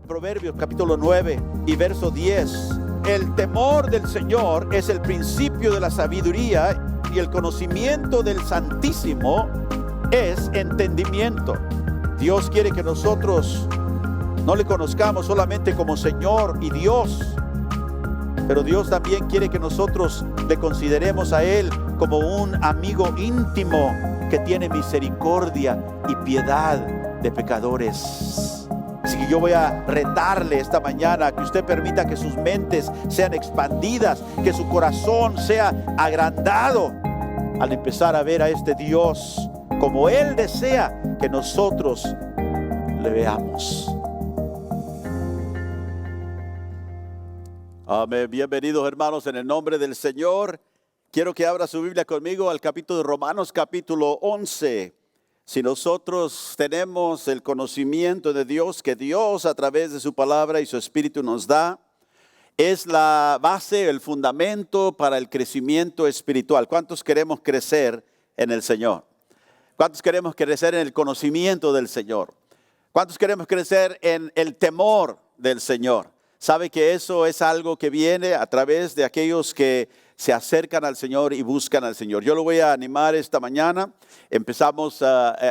Proverbios capítulo 9 y verso 10. El temor del Señor es el principio de la sabiduría y el conocimiento del Santísimo es entendimiento. Dios quiere que nosotros no le conozcamos solamente como Señor y Dios, pero Dios también quiere que nosotros le consideremos a Él como un amigo íntimo que tiene misericordia y piedad de pecadores. Así que yo voy a retarle esta mañana a que usted permita que sus mentes sean expandidas, que su corazón sea agrandado al empezar a ver a este Dios como Él desea que nosotros le veamos. Amén. Bienvenidos, hermanos, en el nombre del Señor. Quiero que abra su Biblia conmigo al capítulo de Romanos, capítulo 11. Si nosotros tenemos el conocimiento de Dios, que Dios a través de su palabra y su Espíritu nos da, es la base, el fundamento para el crecimiento espiritual. ¿Cuántos queremos crecer en el Señor? ¿Cuántos queremos crecer en el conocimiento del Señor? ¿Cuántos queremos crecer en el temor del Señor? Sabe que eso es algo que viene a través de aquellos que se acercan al Señor y buscan al Señor. Yo lo voy a animar esta mañana. Empezamos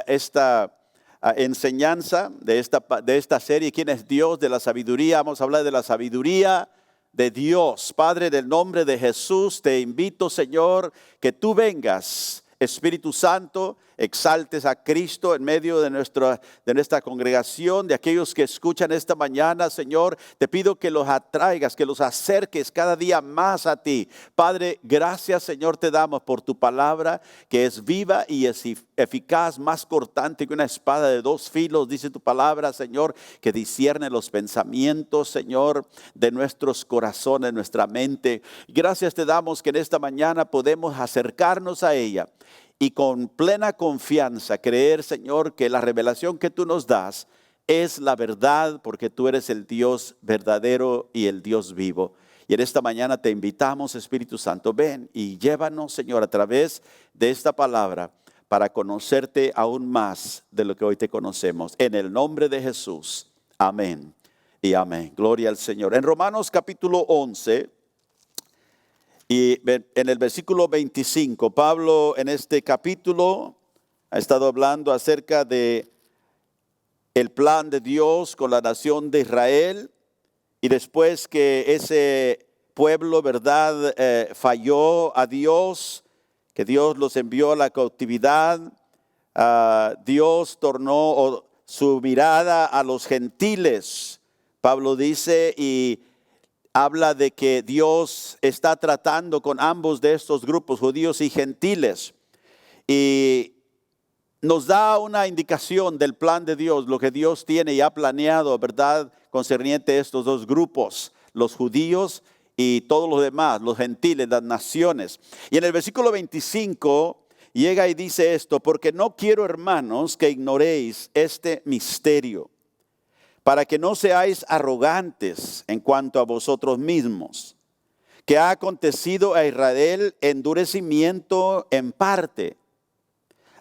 esta enseñanza de esta serie, ¿Quién es Dios? De la sabiduría. Vamos a hablar de la sabiduría de Dios. Padre, del nombre de Jesús, te invito, Señor, que tú vengas, Espíritu Santo, exaltes a Cristo en medio de nuestra congregación, de aquellos que escuchan esta mañana, Señor. Te pido que los atraigas, que los acerques cada día más a ti. Padre, gracias, Señor, te damos por tu palabra, que es viva y es eficaz, más cortante que una espada de dos filos, dice tu palabra, Señor, que discierne los pensamientos, Señor, de nuestros corazones, nuestra mente. Gracias te damos que en esta mañana podemos acercarnos a ella y con plena confianza creer, Señor, que la revelación que tú nos das es la verdad, porque tú eres el Dios verdadero y el Dios vivo. Y en esta mañana te invitamos, Espíritu Santo, ven y llévanos, Señor, a través de esta palabra para conocerte aún más de lo que hoy te conocemos. En el nombre de Jesús, amén y amén. Gloria al Señor. En Romanos capítulo 11... y en el versículo 25, Pablo en este capítulo ha estado hablando acerca de el plan de Dios con la nación de Israel. Y después que ese pueblo, ¿verdad?, falló a Dios, que Dios los envió a la cautividad, Dios tornó su mirada a los gentiles. Pablo dice y habla de que Dios está tratando con ambos de estos grupos, judíos y gentiles. Y nos da una indicación del plan de Dios, lo que Dios tiene y ha planeado, ¿verdad?, concerniente a estos dos grupos, los judíos y todos los demás, los gentiles, las naciones. Y en el versículo 25 llega y dice esto: porque no quiero, hermanos, que ignoréis este misterio, para que no seáis arrogantes en cuanto a vosotros mismos, que ha acontecido a Israel endurecimiento en parte,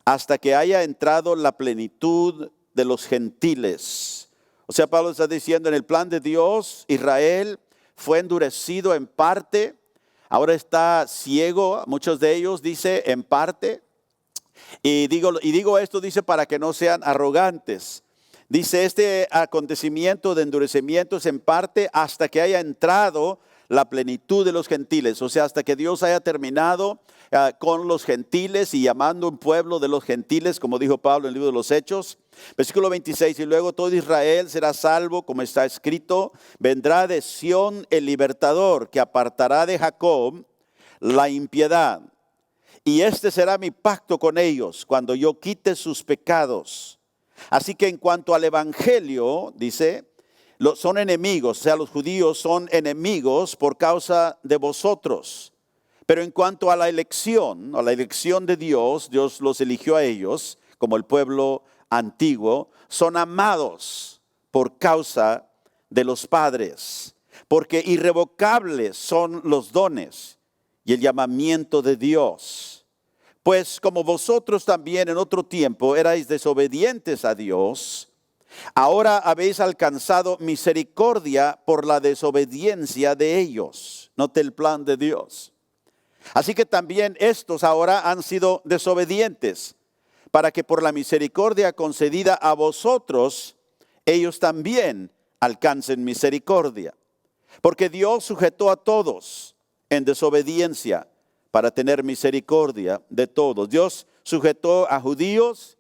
hasta que haya entrado la plenitud de los gentiles. O sea, Pablo está diciendo, en el plan de Dios, Israel fue endurecido en parte, ahora está ciego, muchos de ellos, dice, en parte. Y digo esto, dice, para que no sean arrogantes. Dice, este acontecimiento de endurecimiento es en parte hasta que haya entrado la plenitud de los gentiles. O sea, hasta que Dios haya terminado con los gentiles y llamando un pueblo de los gentiles, como dijo Pablo en el libro de los Hechos. Versículo 26, y luego todo Israel será salvo, como está escrito, vendrá de Sión el libertador, que apartará de Jacob la impiedad. Y este será mi pacto con ellos, cuando yo quite sus pecados. Así que en cuanto al evangelio, dice, son enemigos, o sea, los judíos son enemigos por causa de vosotros. Pero en cuanto a la elección de Dios, Dios los eligió a ellos como el pueblo antiguo, son amados por causa de los padres, porque irrevocables son los dones y el llamamiento de Dios. Pues como vosotros también en otro tiempo erais desobedientes a Dios, Ahora habéis alcanzado misericordia por la desobediencia de ellos. Note el plan de Dios. Así que también estos ahora han sido desobedientes, para que por la misericordia concedida a vosotros, ellos también alcancen misericordia. Porque Dios sujetó a todos en desobediencia para tener misericordia de todos. Dios sujetó a judíos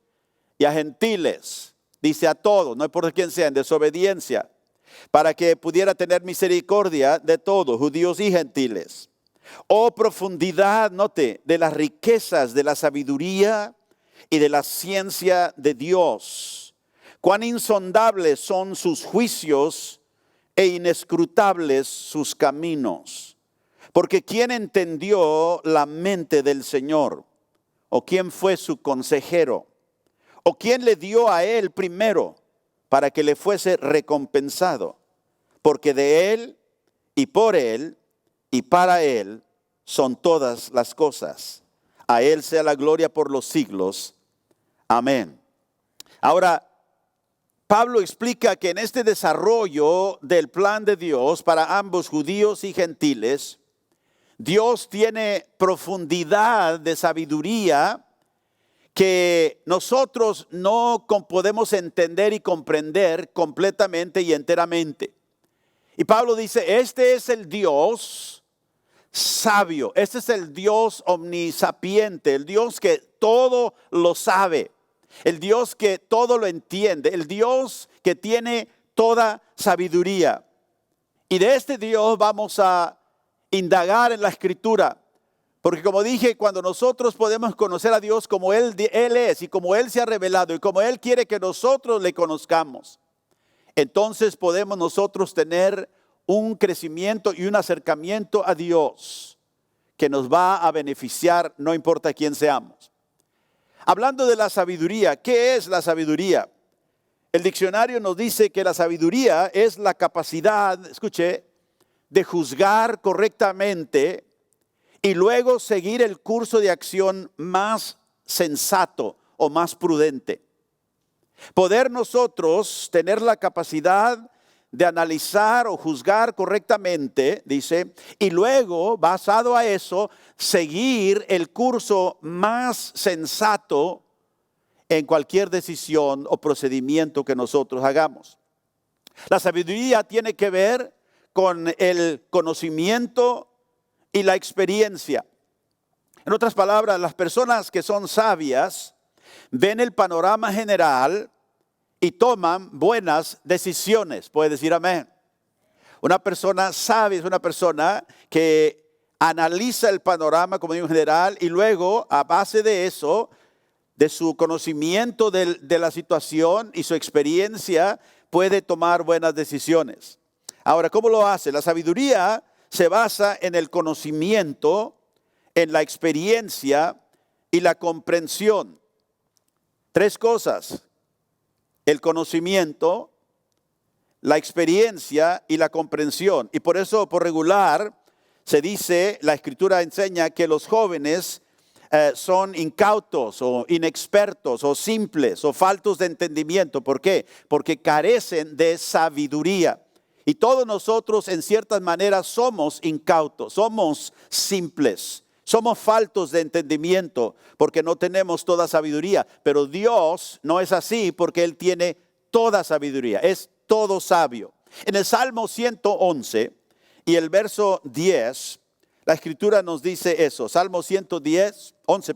y a gentiles. Dice a todos, no importa quién sea, en desobediencia, para que pudiera tener misericordia de todos, judíos y gentiles. Oh profundidad, note, de las riquezas de la sabiduría y de la ciencia de Dios. Cuán insondables son sus juicios e inescrutables sus caminos. Porque ¿quién entendió la mente del Señor? ¿O quién fue su consejero? ¿O quién le dio a él primero para que le fuese recompensado? Porque de él y por él y para él son todas las cosas. A él sea la gloria por los siglos. Amén. Ahora, Pablo explica que en este desarrollo del plan de Dios para ambos judíos y gentiles, Dios tiene profundidad de sabiduría que nosotros no podemos entender y comprender completamente y enteramente. Y Pablo dice, este es el Dios sabio, este es el Dios omnisapiente, el Dios que todo lo sabe, el Dios que todo lo entiende, el Dios que tiene toda sabiduría. Y de este Dios vamos a indagar en la Escritura. Porque como dije, cuando nosotros podemos conocer a Dios como Él es y como Él se ha revelado y como Él quiere que nosotros le conozcamos, entonces podemos nosotros tener un crecimiento y un acercamiento a Dios que nos va a beneficiar, no importa quién seamos. Hablando de la sabiduría, ¿qué es la sabiduría? El diccionario nos dice que la sabiduría es la capacidad, escuche, de juzgar correctamente y luego seguir el curso de acción más sensato o más prudente. Poder nosotros tener la capacidad de analizar o juzgar correctamente, dice, y luego, basado a eso, seguir el curso más sensato en cualquier decisión o procedimiento que nosotros hagamos. La sabiduría tiene que ver con el conocimiento y la experiencia. En otras palabras, las personas que son sabias ven el panorama general y toman buenas decisiones. Puede decir amén. Una persona sabia es una persona que analiza el panorama como digo en general y luego a base de eso, de su conocimiento de la situación y su experiencia, puede tomar buenas decisiones. Ahora, ¿cómo lo hace? La sabiduría se basa en el conocimiento, en la experiencia y la comprensión. Tres cosas: el conocimiento, la experiencia y la comprensión. Y por eso, por regular, se dice, la Escritura enseña que los jóvenes son incautos o inexpertos o simples o faltos de entendimiento. ¿Por qué? Porque carecen de sabiduría. Y todos nosotros en ciertas maneras somos incautos, somos simples, somos faltos de entendimiento porque no tenemos toda sabiduría. Pero Dios no es así porque Él tiene toda sabiduría, es todo sabio. En el Salmo 111 y el verso 10, la Escritura nos dice eso. Salmo 11,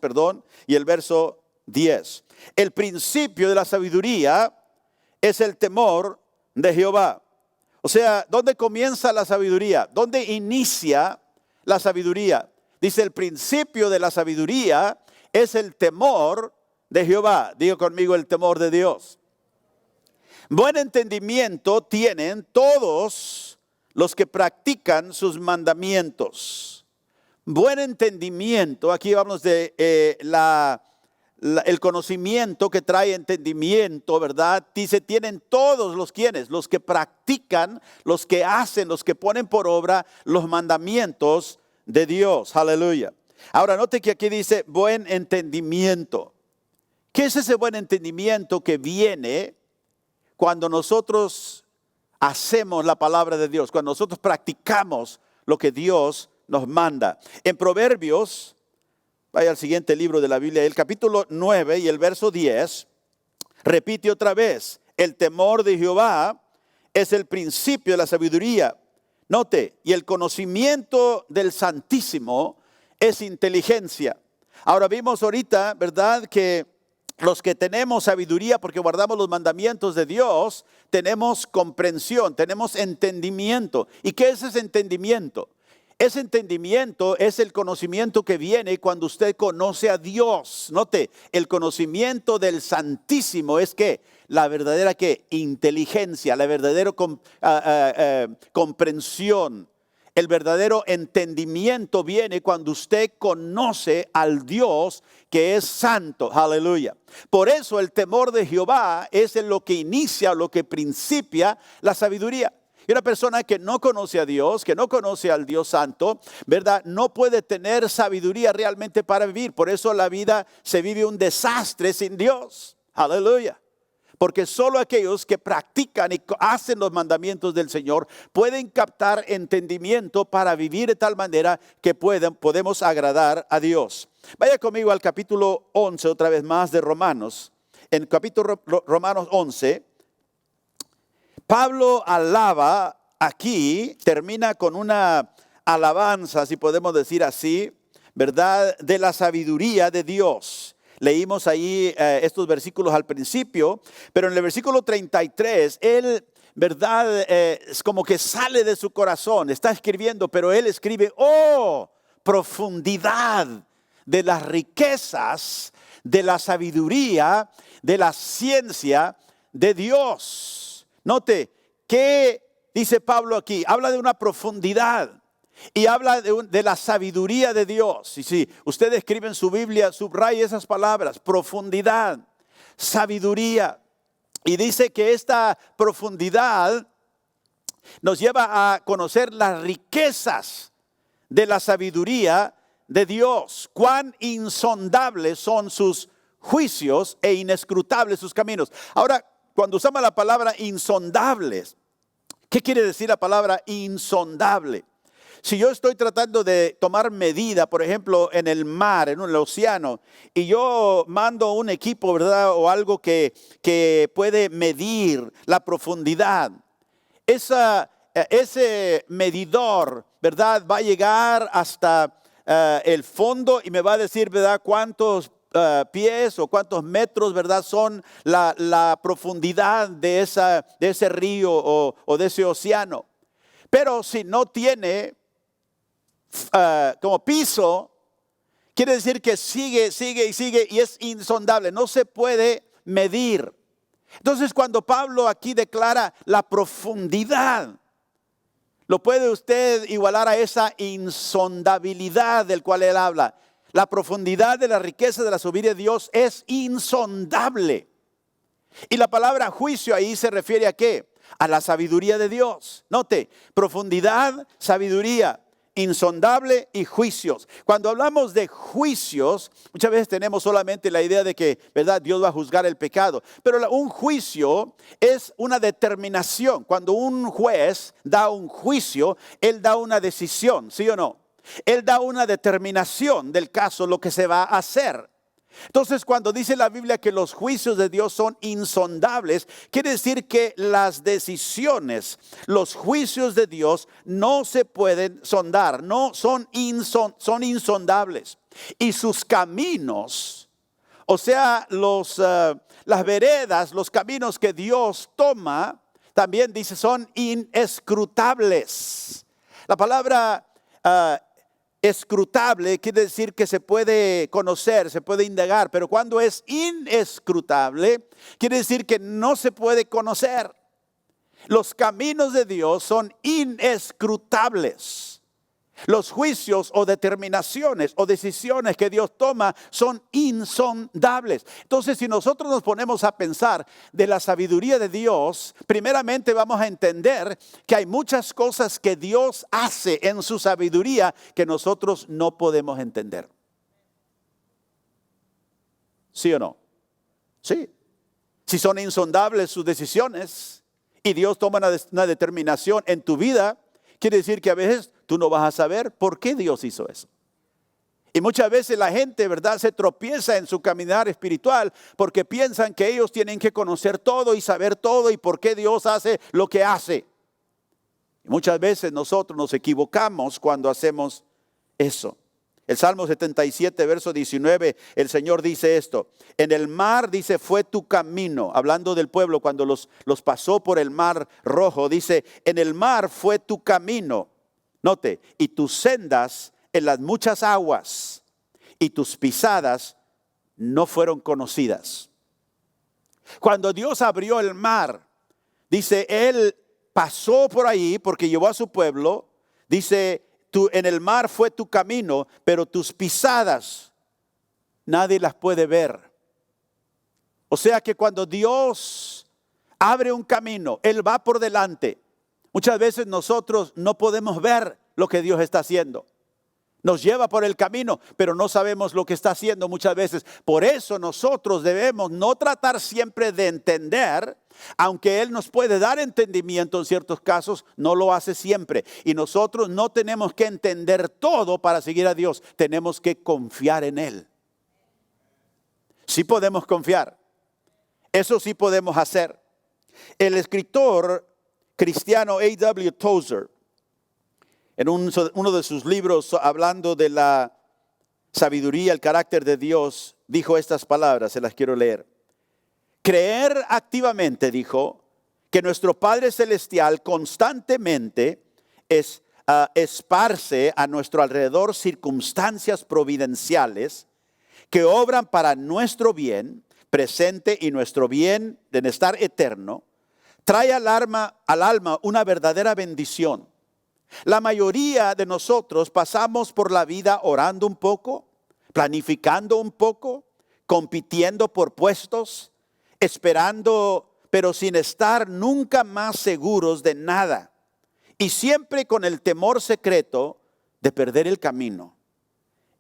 y el verso 10. El principio de la sabiduría es el temor de Jehová. O sea, ¿dónde comienza la sabiduría? ¿Dónde inicia la sabiduría? Dice, el principio de la sabiduría es el temor de Jehová. Diga conmigo, el temor de Dios. Buen entendimiento tienen todos los que practican sus mandamientos. Buen entendimiento, aquí hablamos de el conocimiento que trae entendimiento, ¿verdad? Dice, tienen todos los quienes, los que practican, los que hacen, los que ponen por obra los mandamientos de Dios. Aleluya. Ahora note que aquí dice buen entendimiento. ¿Qué es ese buen entendimiento que viene cuando nosotros hacemos la palabra de Dios, cuando nosotros practicamos lo que Dios nos manda. En Proverbios, vaya al siguiente libro de la Biblia, el capítulo 9 y el verso 10, repite otra vez, el temor de Jehová es el principio de la sabiduría. Note, y el conocimiento del Santísimo es inteligencia. Ahora vimos ahorita, ¿verdad?, que los que tenemos sabiduría porque guardamos los mandamientos de Dios, tenemos comprensión, tenemos entendimiento. ¿Y qué es ese entendimiento? Ese entendimiento es el conocimiento que viene cuando usted conoce a Dios. Note, el conocimiento del Santísimo es que la verdadera inteligencia, la verdadera comprensión, el verdadero entendimiento viene cuando usted conoce al Dios que es santo. Aleluya. Por eso el temor de Jehová es en lo que inicia, lo que principia la sabiduría. Y una persona que no conoce a Dios, que no conoce al Dios santo, ¿verdad?, no puede tener sabiduría realmente para vivir. Por eso la vida se vive un desastre sin Dios. Aleluya. Porque solo aquellos que practican y hacen los mandamientos del Señor pueden captar entendimiento para vivir de tal manera que podemos agradar a Dios. Vaya conmigo al capítulo 11 otra vez más de Romanos. En capítulo Romanos 11, Pablo alaba aquí, termina con una alabanza, si podemos decir así, ¿verdad?, de la sabiduría de Dios. Leímos ahí estos versículos al principio, pero en el versículo 33, él, ¿verdad?, es como que sale de su corazón, está escribiendo, pero él escribe, oh, profundidad de las riquezas, de la sabiduría, de la ciencia de Dios. Note, ¿qué dice Pablo aquí? Habla de una profundidad. Y habla de la sabiduría de Dios. Y si usted escribe en su Biblia, subraya esas palabras, profundidad, sabiduría. Y dice que esta profundidad nos lleva a conocer las riquezas de la sabiduría de Dios. Cuán insondables son sus juicios e inescrutables sus caminos. Ahora, cuando usamos la palabra insondables, ¿qué quiere decir la palabra insondable? Si yo estoy tratando de tomar medida, por ejemplo, en el mar, en el océano, y yo mando un equipo, ¿verdad?, o algo que puede medir la profundidad, ese medidor, ¿verdad?, va a llegar hasta el fondo y me va a decir, ¿verdad?, cuántos pies o cuántos metros, ¿verdad?, son la profundidad de ese río o de ese océano. Pero si no tiene como piso, quiere decir que sigue y sigue y es insondable, no se puede medir. Entonces cuando Pablo aquí declara la profundidad, lo puede usted igualar a esa insondabilidad del cual él habla. La profundidad de la riqueza de la sabiduría de Dios es insondable. Y la palabra juicio ahí se refiere a ¿qué? A la sabiduría de Dios. Note, profundidad, sabiduría, insondable y juicios. Cuando hablamos de juicios, muchas veces tenemos solamente la idea de que, ¿verdad?, Dios va a juzgar el pecado. Pero un juicio es una determinación. Cuando un juez da un juicio, él da una decisión, ¿sí o no? Él da una determinación del caso, lo que se va a hacer. Entonces, cuando dice la Biblia que los juicios de Dios son insondables, quiere decir que las decisiones, los juicios de Dios no se pueden sondar, no son insondables. Y sus caminos, o sea, las veredas, los caminos que Dios toma, también dice son inescrutables. La palabra escrutable quiere decir que se puede conocer, se puede indagar, pero cuando es inescrutable, quiere decir que no se puede conocer. Los caminos de Dios son inescrutables. Los juicios o determinaciones o decisiones que Dios toma son insondables. Entonces, si nosotros nos ponemos a pensar de la sabiduría de Dios, primeramente vamos a entender que hay muchas cosas que Dios hace en su sabiduría que nosotros no podemos entender. ¿Sí o no? Sí. Si son insondables sus decisiones y Dios toma una determinación en tu vida, quiere decir que a veces tú no vas a saber por qué Dios hizo eso. Y muchas veces la gente, ¿verdad?, se tropieza en su caminar espiritual porque piensan que ellos tienen que conocer todo y saber todo y por qué Dios hace lo que hace. Y muchas veces nosotros nos equivocamos cuando hacemos eso. El Salmo 77, verso 19, el Señor dice esto: en el mar, dice, fue tu camino, hablando del pueblo cuando los pasó por el mar rojo, dice, en el mar fue tu camino, note, y tus sendas en las muchas aguas, y tus pisadas no fueron conocidas. Cuando Dios abrió el mar, dice, Él pasó por ahí porque llevó a su pueblo, dice, en el mar fue tu camino, pero tus pisadas nadie las puede ver. O sea que cuando Dios abre un camino, Él va por delante. Muchas veces nosotros no podemos ver lo que Dios está haciendo. Nos lleva por el camino, pero no sabemos lo que está haciendo muchas veces. Por eso nosotros debemos no tratar siempre de entender, aunque Él nos puede dar entendimiento en ciertos casos, no lo hace siempre. Y nosotros no tenemos que entender todo para seguir a Dios, tenemos que confiar en Él. Sí podemos confiar, eso sí podemos hacer. El escritor cristiano A.W. Tozer, en uno de sus libros hablando de la sabiduría, el carácter de Dios, dijo estas palabras, se las quiero leer. Creer activamente, dijo, que nuestro Padre Celestial constantemente esparce a nuestro alrededor circunstancias providenciales que obran para nuestro bien presente y nuestro bienestar eterno, trae al alma una verdadera bendición. La mayoría de nosotros pasamos por la vida orando un poco, planificando un poco, compitiendo por puestos, esperando, pero sin estar nunca más seguros de nada. Y siempre con el temor secreto de perder el camino.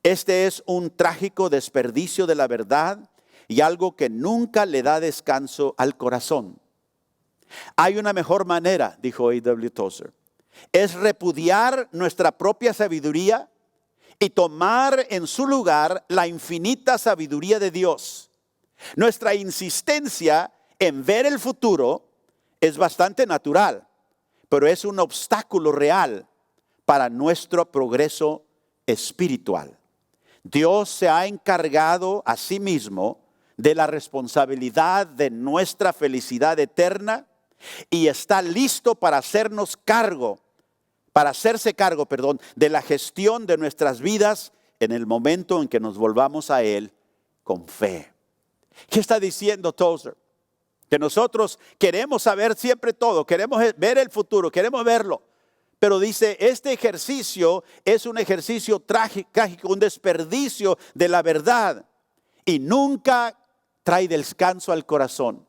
Este es un trágico desperdicio de la verdad y algo que nunca le da descanso al corazón. Hay una mejor manera, dijo A.W. Tozer. Es repudiar nuestra propia sabiduría y tomar en su lugar la infinita sabiduría de Dios. Nuestra insistencia en ver el futuro es bastante natural, pero es un obstáculo real para nuestro progreso espiritual. Dios se ha encargado a sí mismo de la responsabilidad de nuestra felicidad eterna y está listo para hacerse cargo, de la gestión de nuestras vidas en el momento en que nos volvamos a Él con fe. ¿Qué está diciendo Tozer? Que nosotros queremos saber siempre todo, queremos ver el futuro, queremos verlo. Pero dice, este ejercicio es un ejercicio trágico, un desperdicio de la verdad y nunca trae descanso al corazón.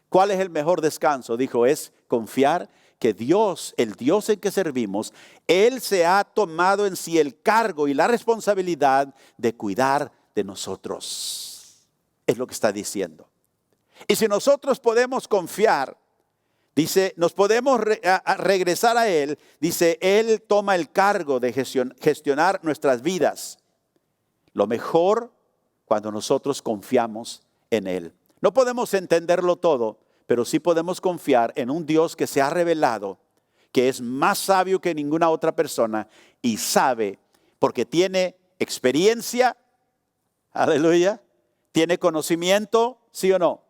¿Cuál es el mejor descanso? Dijo, es confiar que Dios, el Dios en que servimos, Él se ha tomado en sí el cargo y la responsabilidad de cuidar de nosotros. Es lo que está diciendo. Y si nosotros podemos confiar, dice, nos podemos regresar a Él, dice, Él toma el cargo de gestionar nuestras vidas. Lo mejor cuando nosotros confiamos en Él. No podemos entenderlo todo, pero sí podemos confiar en un Dios que se ha revelado, que es más sabio que ninguna otra persona y sabe, porque tiene experiencia, aleluya, tiene conocimiento, ¿sí o no?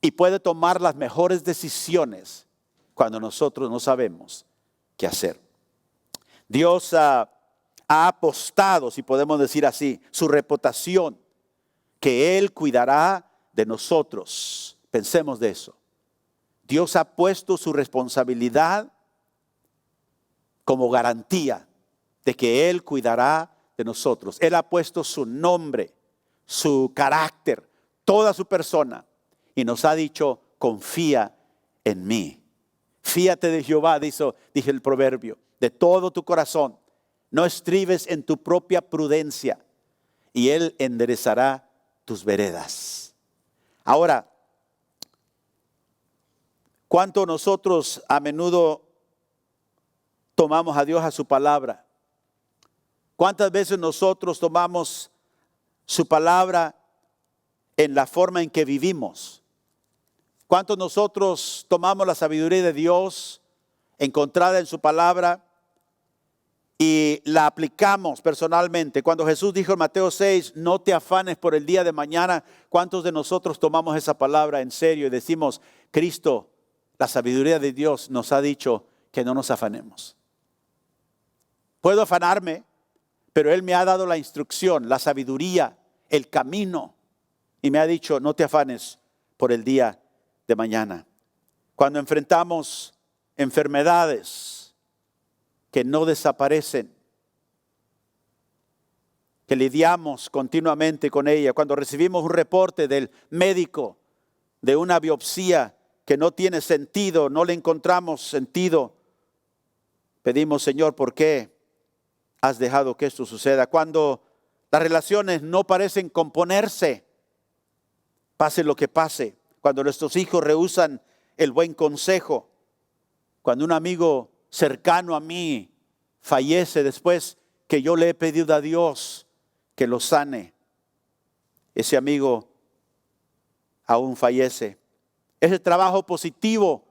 Y puede tomar las mejores decisiones cuando nosotros no sabemos qué hacer. Dios ha apostado, si podemos decir así, su reputación, que Él cuidará de nosotros. Pensemos de eso. Dios ha puesto su responsabilidad como garantía de que Él cuidará de nosotros. Él ha puesto su nombre, su carácter, toda su persona. Y nos ha dicho, confía en mí. Fíate de Jehová, dije el proverbio, de todo tu corazón. No estribes en tu propia prudencia y Él enderezará tus veredas. Ahora, ¿Cuánto nosotros a menudo tomamos a Dios a su palabra? ¿Cuántas veces nosotros tomamos su palabra en la forma en que vivimos? ¿Cuántos nosotros tomamos la sabiduría de Dios encontrada en su palabra y la aplicamos personalmente? Cuando Jesús dijo en Mateo 6, no te afanes por el día de mañana, ¿cuántos de nosotros tomamos esa palabra en serio y decimos, Cristo, la sabiduría de Dios nos ha dicho que no nos afanemos? Puedo afanarme, pero Él me ha dado la instrucción, la sabiduría, el camino, y me ha dicho, no te afanes por el día de mañana. Cuando enfrentamos enfermedades que no desaparecen, que lidiamos continuamente con ella, cuando recibimos un reporte del médico de una biopsia que no tiene sentido, no le encontramos sentido, pedimos, Señor, ¿por qué has dejado que esto suceda? Cuando las relaciones no parecen componerse, pase lo que pase, cuando nuestros hijos rehúsan el buen consejo, cuando un amigo cercano a mí fallece después que yo le he pedido a Dios que lo sane, ese amigo aún fallece. Ese trabajo positivo,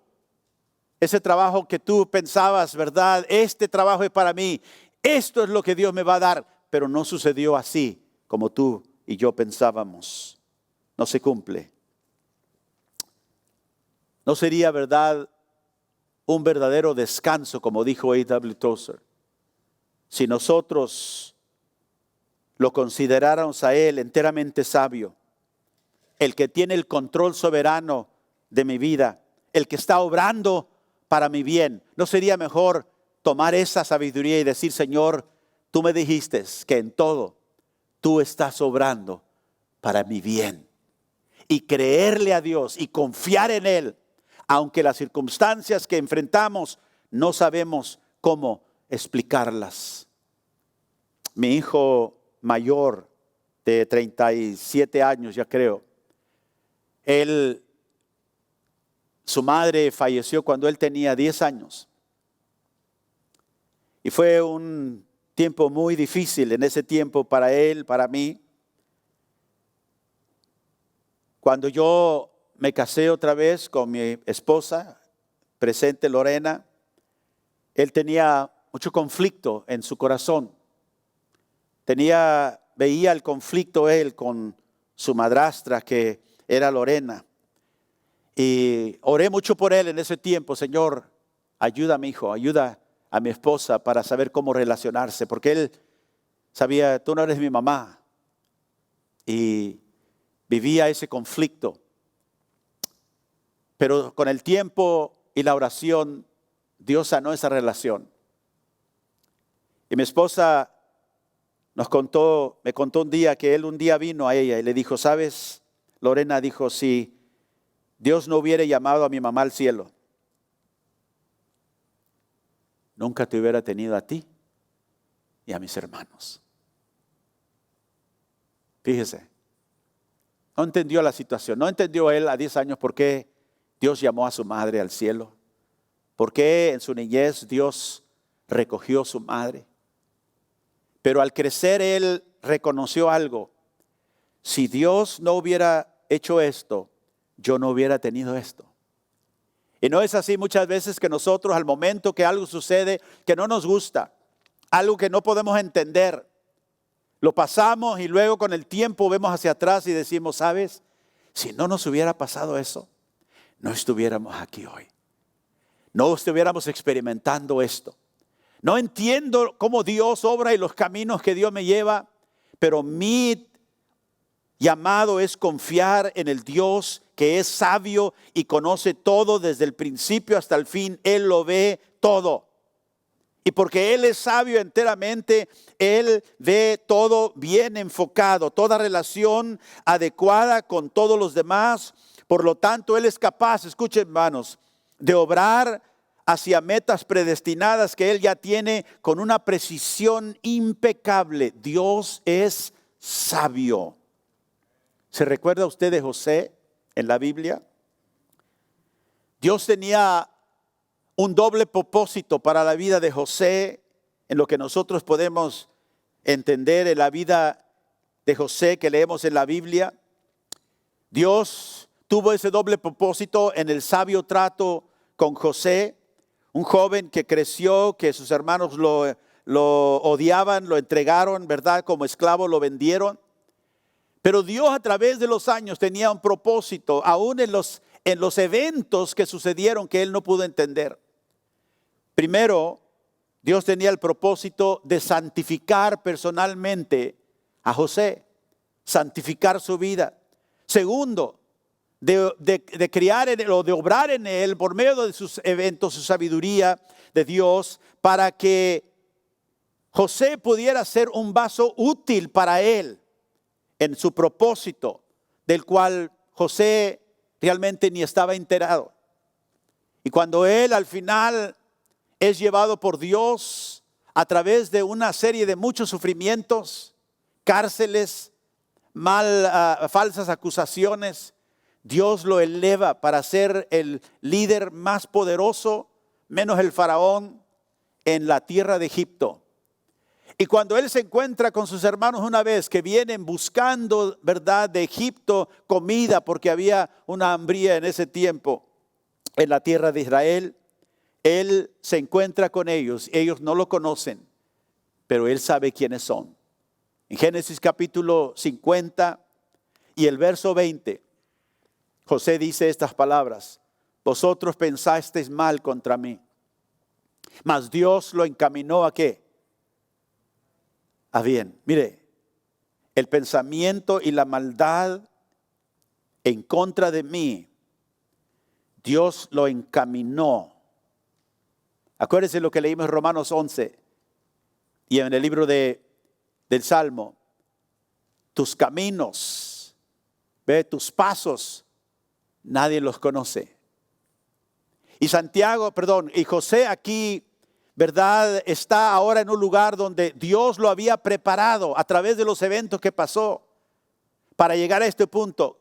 ese trabajo que tú pensabas, ¿verdad? Este trabajo es para mí, esto es lo que Dios me va a dar, pero no sucedió así como tú y yo pensábamos. No se cumple. ¿No sería, verdad, un verdadero descanso, como dijo A.W. Tozer, si nosotros lo consideráramos a Él enteramente sabio, el que tiene el control soberano de mi vida, el que está obrando para mi bien? ¿No sería mejor tomar esa sabiduría y decir, Señor, tú me dijiste que en todo tú estás obrando para mi bien? Y creerle a Dios y confiar en Él, aunque las circunstancias que enfrentamos no sabemos cómo explicarlas. Mi hijo mayor de 37 años, ya creo, su madre falleció cuando él tenía 10 años. Y fue un tiempo muy difícil en ese tiempo para él, para mí. Cuando yo me casé otra vez con mi esposa, presente Lorena, él tenía mucho conflicto en su corazón. Veía el conflicto él con su madrastra, que era Lorena. Y oré mucho por él en ese tiempo. Señor, ayuda a mi hijo, ayuda a mi esposa para saber cómo relacionarse. Porque él sabía, tú no eres mi mamá. Y vivía ese conflicto. Pero con el tiempo y la oración, Dios sanó esa relación. Y mi esposa me contó un día que él un día vino a ella y le dijo, ¿sabes? Lorena dijo, si Dios no hubiera llamado a mi mamá al cielo, nunca te hubiera tenido a ti y a mis hermanos. Fíjese, no entendió la situación, no entendió él a 10 años por qué Dios llamó a su madre al cielo, por qué en su niñez Dios recogió a su madre. Pero al crecer él reconoció algo. Si Dios no hubiera hecho esto, yo no hubiera tenido esto. Y no es así muchas veces que nosotros al momento que algo sucede que no nos gusta, algo que no podemos entender, lo pasamos y luego con el tiempo vemos hacia atrás y decimos, ¿sabes? Si no nos hubiera pasado eso, no estuviéramos aquí hoy. No estuviéramos experimentando esto. No entiendo cómo Dios obra y los caminos que Dios me lleva, pero mi llamado es confiar en el Dios que es sabio y conoce todo desde el principio hasta el fin. Él lo ve todo. Y porque Él es sabio enteramente, Él ve todo bien enfocado, toda relación adecuada con todos los demás. Por lo tanto, Él es capaz, escuchen hermanos, de obrar hacia metas predestinadas que Él ya tiene con una precisión impecable. Dios es sabio. ¿Se recuerda usted de José en la Biblia? Dios tenía un doble propósito para la vida de José, en lo que nosotros podemos entender en la vida de José que leemos en la Biblia. Dios tuvo ese doble propósito en el sabio trato con José, un joven que creció, que sus hermanos lo odiaban, lo entregaron, ¿verdad? Como esclavo lo vendieron. Pero Dios a través de los años tenía un propósito, aún en los eventos que sucedieron que él no pudo entender. Primero, Dios tenía el propósito de santificar personalmente a José, santificar su vida. Segundo, de criar en él o de obrar en él por medio de sus eventos, su sabiduría de Dios, para que José pudiera ser un vaso útil para él en su propósito, del cual José realmente ni estaba enterado. Y cuando él al final es llevado por Dios a través de una serie de muchos sufrimientos, cárceles, falsas acusaciones, Dios lo eleva para ser el líder más poderoso, menos el faraón, en la tierra de Egipto. Y cuando él se encuentra con sus hermanos una vez que vienen buscando, ¿verdad?, de Egipto comida, porque había una hambría en ese tiempo en la tierra de Israel, él se encuentra con ellos. Ellos no lo conocen, pero él sabe quiénes son. En Génesis capítulo 50 y el verso 20, José dice estas palabras: vosotros pensasteis mal contra mí, mas Dios lo encaminó ¿a qué? A bien. Mire, el pensamiento y la maldad en contra de mí, Dios lo encaminó. Acuérdense lo que leímos en Romanos 11 y en el libro del Salmo. Tus caminos, tus pasos, nadie los conoce. Y José aquí, ¿verdad?, está ahora en un lugar donde Dios lo había preparado a través de los eventos que pasó para llegar a este punto.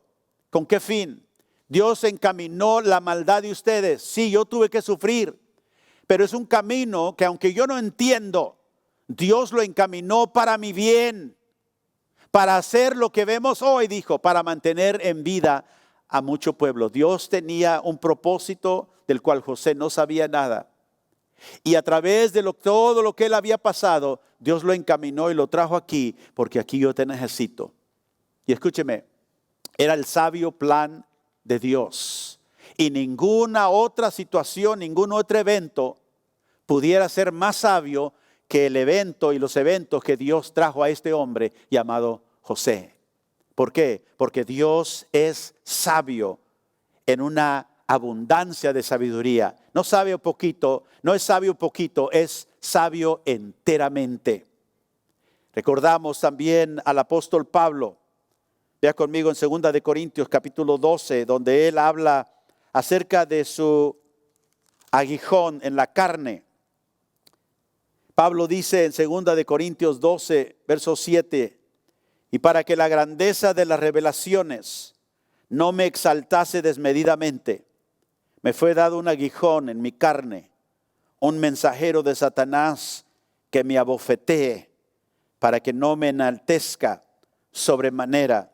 ¿Con qué fin? Dios encaminó la maldad de ustedes. Sí, yo tuve que sufrir, pero es un camino que aunque yo no entiendo, Dios lo encaminó para mi bien, para hacer lo que vemos hoy, dijo, para mantener en vida a mucho pueblo. Dios tenía un propósito del cual José no sabía nada. Y a través de todo lo que él había pasado, Dios lo encaminó y lo trajo aquí, porque aquí yo te necesito. Y escúcheme, era el sabio plan de Dios. Y ninguna otra situación, ningún otro evento pudiera ser más sabio que el evento y los eventos que Dios trajo a este hombre llamado José. ¿Por qué? Porque Dios es sabio en una abundancia de sabiduría. No sabio poquito, no es sabio poquito, es sabio enteramente. Recordamos también al apóstol Pablo. Vea conmigo en 2 de Corintios capítulo 12, donde él habla acerca de su aguijón en la carne. Pablo dice en 2 de Corintios 12, verso 7, y para que la grandeza de las revelaciones no me exaltase desmedidamente, me fue dado un aguijón en mi carne, un mensajero de Satanás que me abofetee, para que no me enaltezca sobremanera.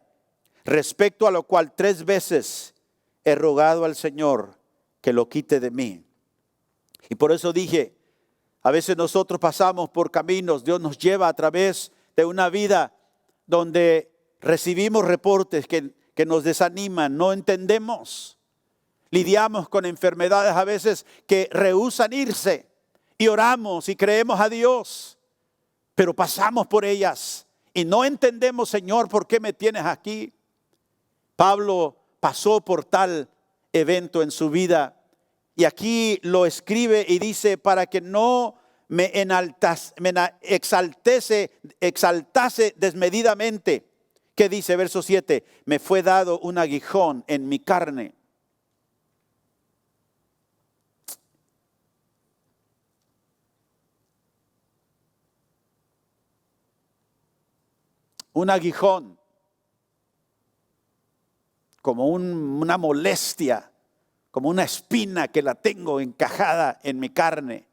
Respecto a lo cual 3 veces he rogado al Señor que lo quite de mí. Y por eso dije, a veces nosotros pasamos por caminos, Dios nos lleva a través de una vida donde recibimos reportes que nos desaniman, no entendemos. Lidiamos con enfermedades a veces que rehúsan irse y oramos y creemos a Dios, pero pasamos por ellas y no entendemos, Señor, ¿por qué me tienes aquí? Pablo pasó por tal evento en su vida y aquí lo escribe y dice, para que no me exaltase desmedidamente. ¿Qué dice verso 7? Me fue dado un aguijón en mi carne. Un aguijón, como una molestia, como una espina que la tengo encajada en mi carne.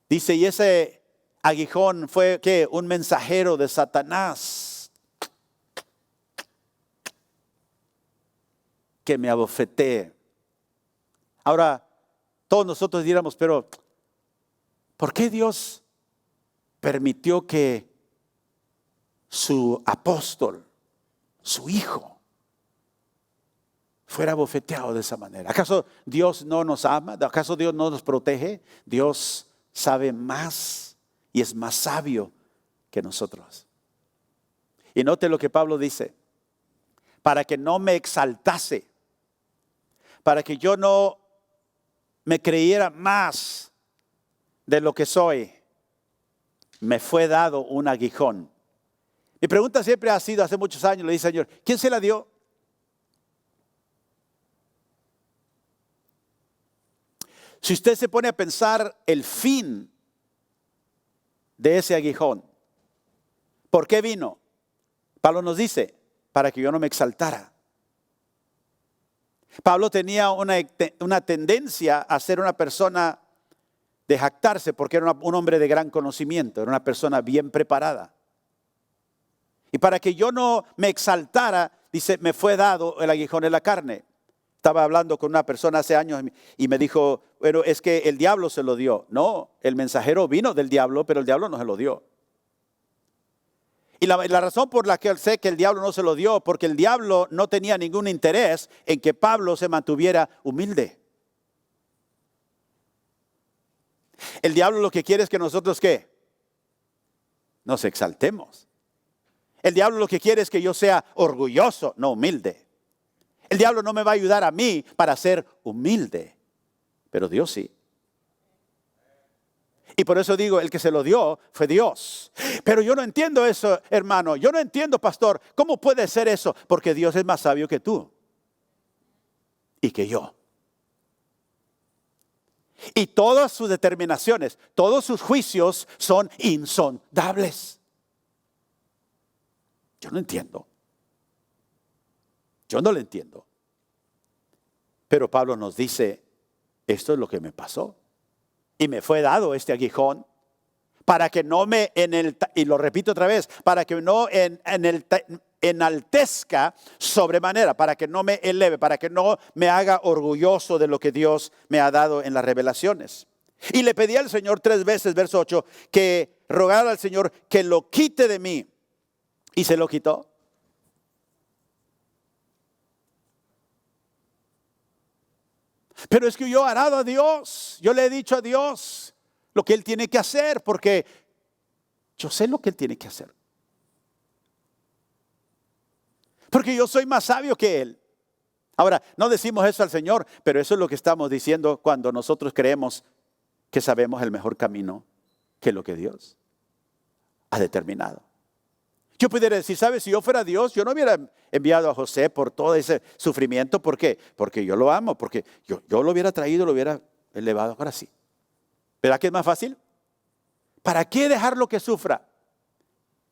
Dice, y ese aguijón fue, ¿qué? Un mensajero de Satanás que me abofetee. Ahora, todos nosotros diríamos, pero ¿por qué Dios permitió que su apóstol, su hijo, fuera bofeteado de esa manera? ¿Acaso Dios no nos ama? ¿Acaso Dios no nos protege? Dios sabe más y es más sabio que nosotros. Y note lo que Pablo dice: para que no me exaltase, para que yo no me creyera más de lo que soy, me fue dado un aguijón. Mi pregunta siempre ha sido, hace muchos años, le dije, Señor, ¿quién se la dio? Si usted se pone a pensar el fin de ese aguijón, ¿por qué vino? Pablo nos dice, para que yo no me exaltara. Pablo tenía una tendencia a ser una persona de jactarse, porque era un hombre de gran conocimiento, era una persona bien preparada. Y para que yo no me exaltara, dice, me fue dado el aguijón en la carne. Estaba hablando con una persona hace años y me dijo, bueno, es que el diablo se lo dio. No, el mensajero vino del diablo, pero el diablo no se lo dio. Y la razón por la que sé que el diablo no se lo dio, porque el diablo no tenía ningún interés en que Pablo se mantuviera humilde. El diablo lo que quiere es que nosotros, ¿qué? Nos exaltemos. El diablo lo que quiere es que yo sea orgulloso, no humilde. El diablo no me va a ayudar a mí para ser humilde, pero Dios sí. Y por eso digo, el que se lo dio fue Dios. Pero yo no entiendo eso, hermano. Yo no entiendo, pastor. ¿Cómo puede ser eso? Porque Dios es más sabio que tú y que yo. Y todas sus determinaciones, todos sus juicios son insondables. Yo no entiendo. Yo no lo entiendo. Pero Pablo nos dice, esto es lo que me pasó. Y me fue dado este aguijón para que no me y lo repito otra vez, para que no enaltezca sobremanera, para que no me eleve, para que no me haga orgulloso de lo que Dios me ha dado en las revelaciones. Y le pedí al Señor 3 veces, verso 8, que rogara al Señor que lo quite de mí. Y se lo quitó. Pero es que yo he orado a Dios, yo le he dicho a Dios lo que Él tiene que hacer, porque yo sé lo que Él tiene que hacer. Porque yo soy más sabio que Él. Ahora, no decimos eso al Señor, pero eso es lo que estamos diciendo cuando nosotros creemos que sabemos el mejor camino que lo que Dios ha determinado. Yo pudiera decir, ¿sabes? Si yo fuera Dios, yo no hubiera enviado a José por todo ese sufrimiento. ¿Por qué? Porque yo lo amo, porque yo lo hubiera traído, lo hubiera elevado. Ahora sí. ¿Verdad que es más fácil? ¿Para qué dejarlo que sufra?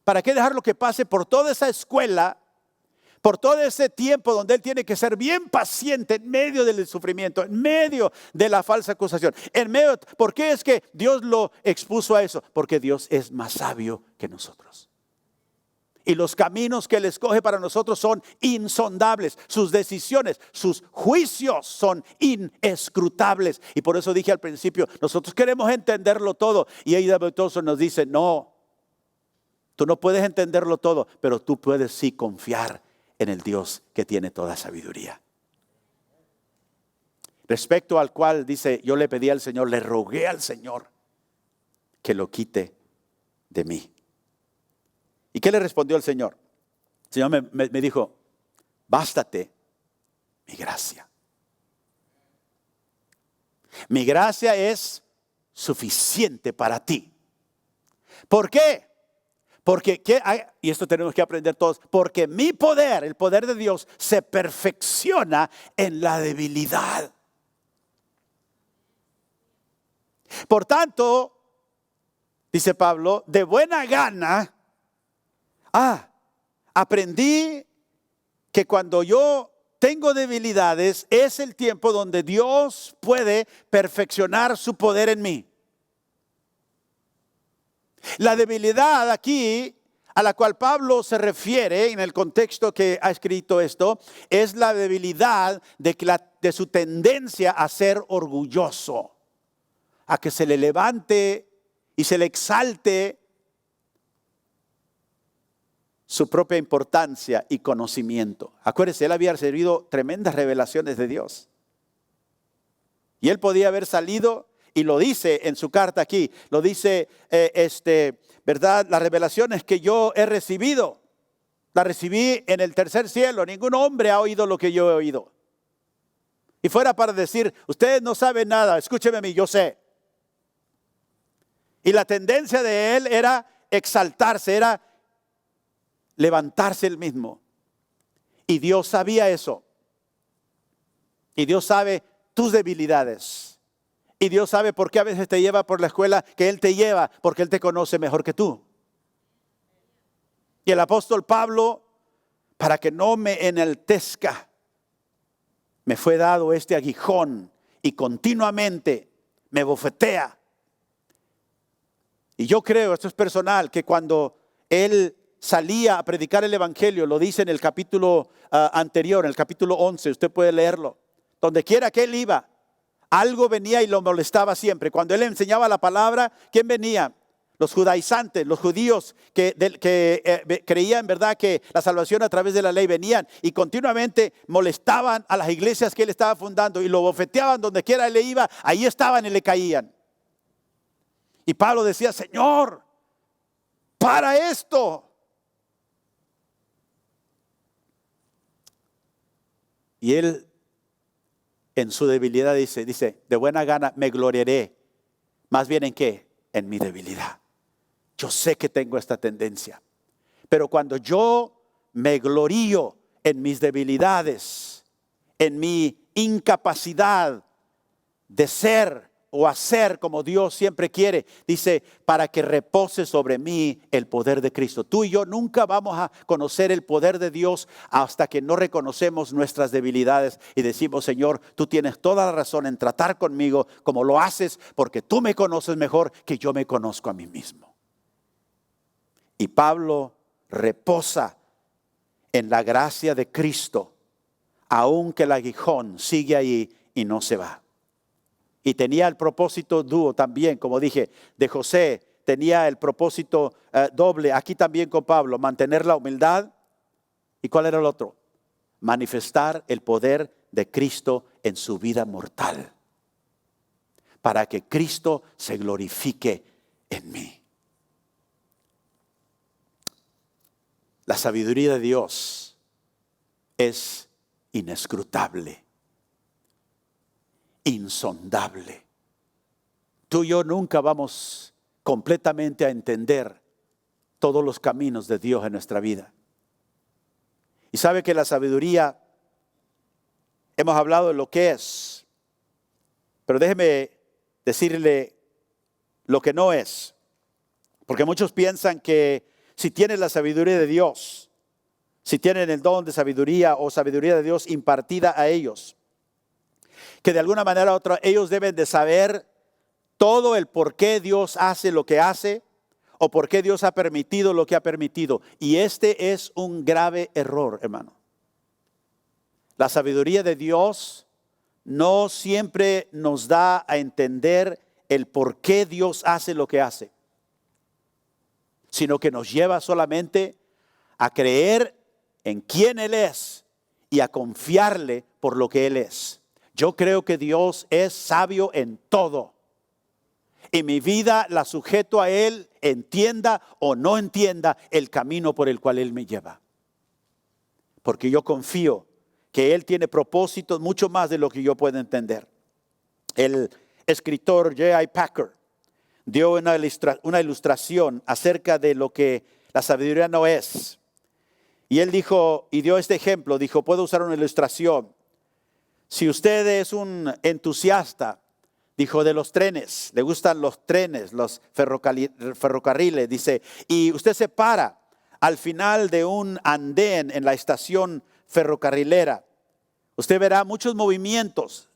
¿Para qué dejarlo que pase por toda esa escuela, por todo ese tiempo donde él tiene que ser bien paciente en medio del sufrimiento, en medio de la falsa acusación? ¿Por qué es que Dios lo expuso a eso? Porque Dios es más sabio que nosotros. Y los caminos que Él escoge para nosotros son insondables. Sus decisiones, sus juicios son inescrutables. Y por eso dije al principio, nosotros queremos entenderlo todo. Y ahí David Wilson nos dice, no, tú no puedes entenderlo todo, pero tú puedes sí confiar en el Dios que tiene toda sabiduría. Respecto al cual dice, yo le pedí al Señor, le rogué al Señor que lo quite de mí. ¿Y qué le respondió el Señor? El Señor me dijo, bástate mi gracia. Mi gracia es suficiente para ti. ¿Por qué? Porque, y esto tenemos que aprender todos, porque mi poder, el poder de Dios, se perfecciona en la debilidad. Por tanto, dice Pablo, de buena gana, aprendí que cuando yo tengo debilidades, es el tiempo donde Dios puede perfeccionar su poder en mí. La debilidad aquí a la cual Pablo se refiere en el contexto que ha escrito esto, es la debilidad de su tendencia a ser orgulloso, a que se le levante y se le exalte su propia importancia y conocimiento. Acuérdense, él había recibido tremendas revelaciones de Dios. Y él podía haber salido, y lo dice en su carta aquí, lo dice, ¿verdad? Las revelaciones que yo he recibido, las recibí en el tercer cielo. Ningún hombre ha oído lo que yo he oído. Y fuera para decir, ustedes no saben nada, escúcheme a mí, yo sé. Y la tendencia de él era exaltarse, era levantarse él mismo. Y Dios sabía eso. Y Dios sabe tus debilidades. Y Dios sabe por qué a veces te lleva por la escuela que Él te lleva, porque Él te conoce mejor que tú. Y el apóstol Pablo, para que no me enaltezca, me fue dado este aguijón y continuamente me bofetea. Y yo creo, esto es personal, que cuando él salía a predicar el evangelio, lo dice en el capítulo anterior, en el capítulo 11, usted puede leerlo, donde quiera que él iba, algo venía y lo molestaba siempre. Cuando él enseñaba la palabra, ¿quién venía? Los judaizantes, los judíos que creían, ¿verdad?, que la salvación a través de la ley venían y continuamente molestaban a las iglesias que él estaba fundando y lo bofeteaban donde quiera él le iba, ahí estaban y le caían. Y Pablo decía, Señor, para esto. Y él en su debilidad dice, de buena gana me gloriaré. Más bien ¿en qué? En mi debilidad. Yo sé que tengo esta tendencia. Pero cuando yo me glorío en mis debilidades, en mi incapacidad de ser o hacer como Dios siempre quiere, dice, para que repose sobre mí el poder de Cristo. Tú y yo nunca vamos a conocer el poder de Dios hasta que no reconocemos nuestras debilidades y decimos, Señor, tú tienes toda la razón en tratar conmigo como lo haces, porque tú me conoces mejor que yo me conozco a mí mismo. Y Pablo reposa en la gracia de Cristo, aunque el aguijón sigue ahí y no se va. Y tenía el propósito dúo también, como dije, de José. Tenía el propósito doble, aquí también con Pablo, mantener la humildad. ¿Y cuál era el otro? Manifestar el poder de Cristo en su vida mortal. Para que Cristo se glorifique en mí. La sabiduría de Dios es inescrutable, insondable. Tú y yo nunca vamos completamente a entender todos los caminos de Dios en nuestra vida. Y sabe que la sabiduría, hemos hablado de lo que es, pero déjeme decirle lo que no es. Porque muchos piensan que si tienen la sabiduría de Dios, si tienen el don de sabiduría o sabiduría de Dios impartida a ellos, que de alguna manera u otra ellos deben de saber todo el por qué Dios hace lo que hace o por qué Dios ha permitido lo que ha permitido. Y este es un grave error, hermano. La sabiduría de Dios no siempre nos da a entender el por qué Dios hace lo que hace, sino que nos lleva solamente a creer en quién Él es y a confiarle por lo que Él es. Yo creo que Dios es sabio en todo. Y mi vida la sujeto a Él, entienda o no entienda el camino por el cual Él me lleva. Porque yo confío que Él tiene propósitos mucho más de lo que yo puedo entender. El escritor J.I. Packer dio una ilustración acerca de lo que la sabiduría no es. Y él dijo, y dio este ejemplo, dijo, puedo usar una ilustración. Si usted es un entusiasta, dijo, de los trenes, le gustan los trenes, los ferrocarriles, dice, y usted se para al final de un andén en la estación ferrocarrilera usted verá muchos movimientos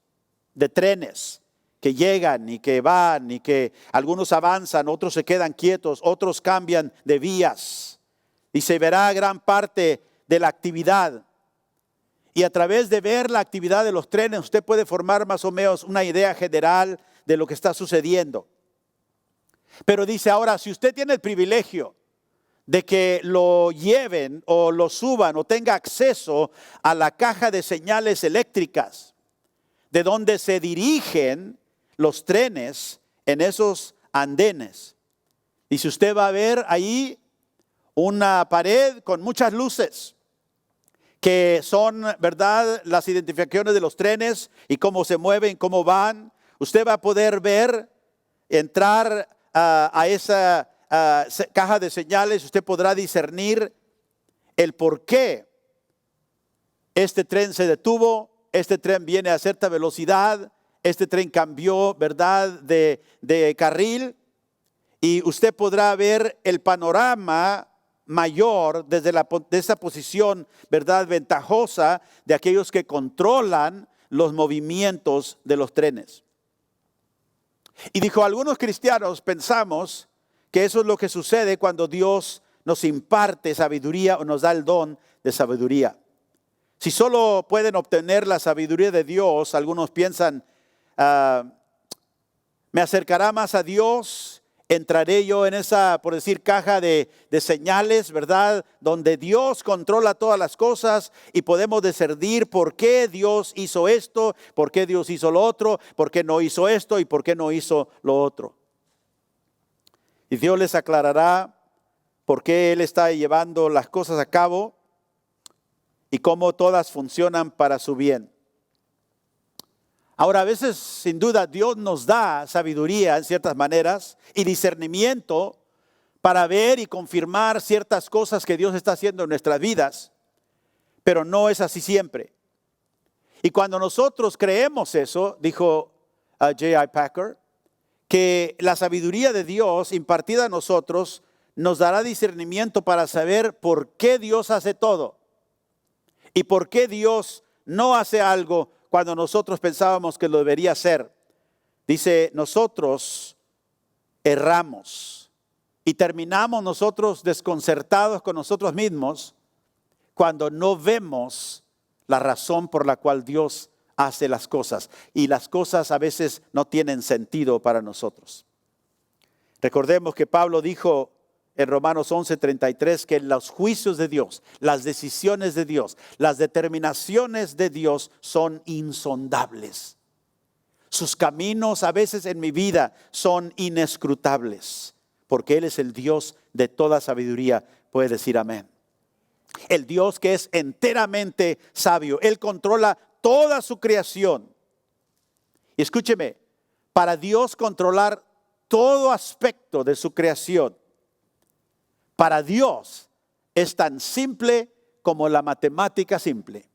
de trenes que llegan y que van y que algunos avanzan, otros se quedan quietos, otros cambian de vías. Y se verá gran parte de la actividad. Y a través de ver la actividad de los trenes, usted puede formar más o menos una idea general de lo que está sucediendo. Pero dice ahora, si usted tiene el privilegio de que lo lleven o lo suban o tenga acceso a la caja de señales eléctricas, de donde se dirigen los trenes en esos andenes. Y si usted va a ver ahí una pared con muchas luces, que son, ¿verdad?, las identificaciones de los trenes y cómo se mueven, cómo van. Usted va a poder ver, entrar a esa caja de señales, usted podrá discernir el por qué este tren se detuvo, este tren viene a cierta velocidad, este tren cambió, ¿verdad?, de carril, y usted podrá ver el panorama mayor desde de esa posición, ¿verdad?, ventajosa de aquellos que controlan los movimientos de los trenes. Y dijo, algunos cristianos pensamos que eso es lo que sucede cuando Dios nos imparte sabiduría o nos da el don de sabiduría. Si solo pueden obtener la sabiduría de Dios, algunos piensan, me acercará más a Dios, entraré yo en esa, por decir, caja de señales, ¿verdad?, donde Dios controla todas las cosas y podemos discernir por qué Dios hizo esto, por qué Dios hizo lo otro, por qué no hizo esto y por qué no hizo lo otro. Y Dios les aclarará por qué Él está llevando las cosas a cabo y cómo todas funcionan para su bien. Ahora, a veces, sin duda, Dios nos da sabiduría en ciertas maneras y discernimiento para ver y confirmar ciertas cosas que Dios está haciendo en nuestras vidas, pero no es así siempre. Y cuando nosotros creemos eso, dijo J.I. Packer, que la sabiduría de Dios impartida a nosotros nos dará discernimiento para saber por qué Dios hace todo y por qué Dios no hace algo cuando nosotros pensábamos que lo debería hacer. Dice, nosotros erramos y terminamos nosotros desconcertados con nosotros mismos cuando no vemos la razón por la cual Dios hace las cosas. Y las cosas a veces no tienen sentido para nosotros. Recordemos que Pablo dijo en Romanos 11:33 que los juicios de Dios, las decisiones de Dios, las determinaciones de Dios son insondables. Sus caminos a veces en mi vida son inescrutables, porque Él es el Dios de toda sabiduría. Puede decir amén. El Dios que es enteramente sabio. Él controla toda su creación. Y escúcheme, para Dios controlar todo aspecto de su creación, para Dios es tan simple como la matemática simple.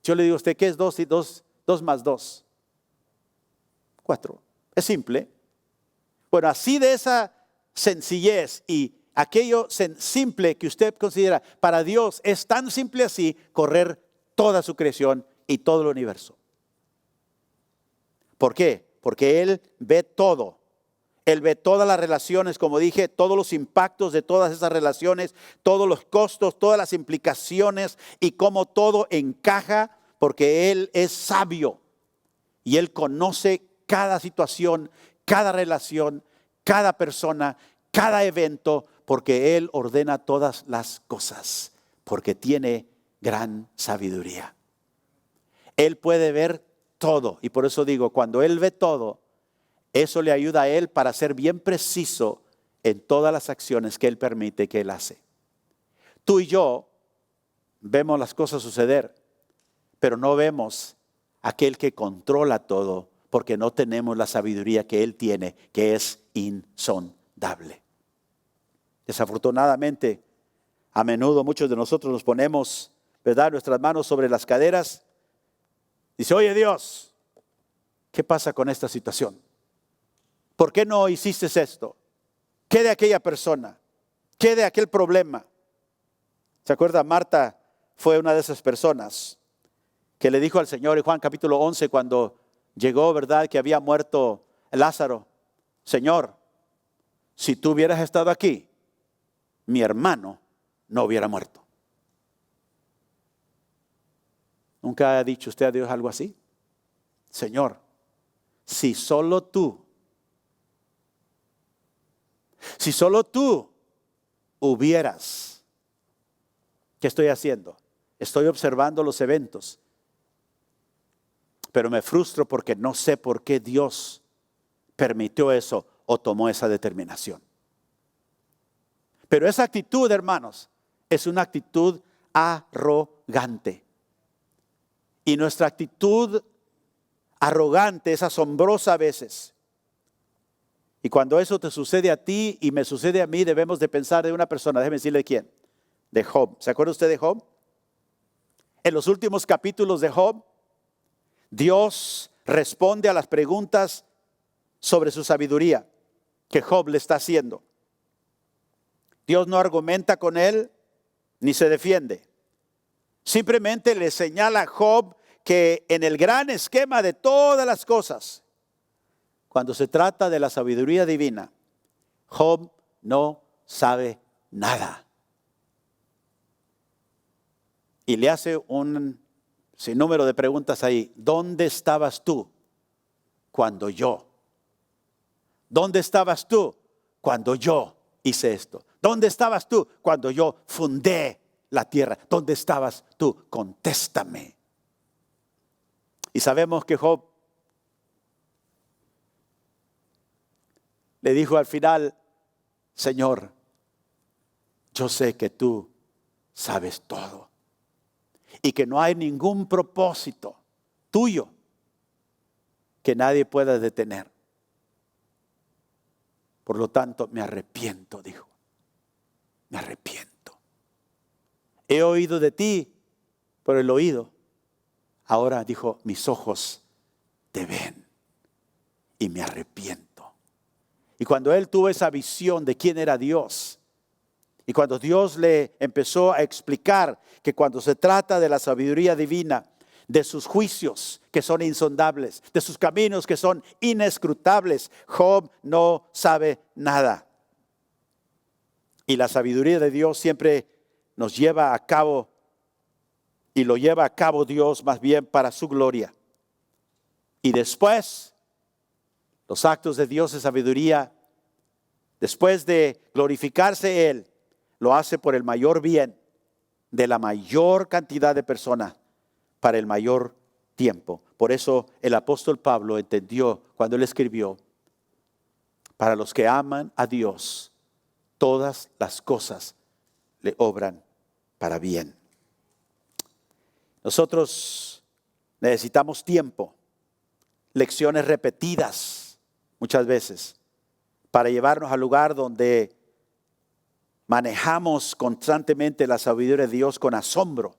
Yo le digo a usted, ¿qué es 2 y 2 más 2? 4. Es simple. Bueno, así de esa sencillez y aquello simple que usted considera, para Dios es tan simple así correr toda su creación y todo el universo. ¿Por qué? Porque Él ve todo. Él ve todas las relaciones, como dije, todos los impactos de todas esas relaciones, todos los costos, todas las implicaciones y cómo todo encaja, porque Él es sabio y Él conoce cada situación, cada relación, cada persona, cada evento, porque Él ordena todas las cosas, porque tiene gran sabiduría. Él puede ver todo y por eso digo, cuando Él ve todo, eso le ayuda a Él para ser bien preciso en todas las acciones que Él permite que Él hace. Tú y yo vemos las cosas suceder, pero no vemos aquel que controla todo, porque no tenemos la sabiduría que Él tiene, que es insondable. Desafortunadamente, a menudo muchos de nosotros nos ponemos, ¿verdad?, nuestras manos sobre las caderas. Dice, oye Dios, ¿qué pasa con esta situación? ¿Por qué no hiciste esto? ¿Qué de aquella persona? ¿Qué de aquel problema? ¿Se acuerda? Marta fue una de esas personas. que le dijo al Señor en Juan capítulo 11 cuando llegó, ¿verdad?, que había muerto Lázaro: Señor, si tú hubieras estado aquí, mi hermano no hubiera muerto. ¿Nunca ha dicho usted a Dios algo así? Señor, si solo tú hubieras, ¿qué estoy haciendo? Estoy observando los eventos, pero me frustro porque no sé por qué Dios permitió eso o tomó esa determinación. Pero esa actitud, hermanos, es una actitud arrogante. Y nuestra actitud arrogante es asombrosa a veces. Y cuando eso te sucede a ti y me sucede a mí, debemos de pensar de una persona. Déjeme decirle quién. De Job. ¿Se acuerda usted de Job? En los últimos capítulos de Job, Dios responde a las preguntas sobre su sabiduría que Job le está haciendo. Dios no argumenta con él ni se defiende. Simplemente le señala a Job que en el gran esquema de todas las cosas, cuando se trata de la sabiduría divina, Job no sabe nada. Y le hace un sinnúmero de preguntas ahí. ¿Dónde estabas tú cuando yo? ¿Dónde estabas tú cuando yo hice esto? ¿Dónde estabas tú cuando yo fundé la tierra? ¿Dónde estabas tú? Contéstame. Y sabemos que Job le dijo al final: Señor, yo sé que tú sabes todo y que no hay ningún propósito tuyo que nadie pueda detener. Por lo tanto, me arrepiento, dijo. Me arrepiento. He oído de ti por el oído. Ahora, dijo, mis ojos te ven y me arrepiento. Y cuando él tuvo esa visión de quién era Dios, y cuando Dios le empezó a explicar que cuando se trata de la sabiduría divina, de sus juicios que son insondables, de sus caminos que son inescrutables, Job no sabe nada. Y la sabiduría de Dios siempre nos lleva a cabo, y lo lleva a cabo Dios más bien para su gloria. Y después, los actos de Dios de sabiduría, después de glorificarse Él, lo hace por el mayor bien de la mayor cantidad de personas para el mayor tiempo. Por eso el apóstol Pablo entendió cuando él escribió: para los que aman a Dios, todas las cosas le obran para bien. Nosotros necesitamos tiempo, lecciones repetidas muchas veces, para llevarnos al lugar donde manejamos constantemente la sabiduría de Dios con asombro.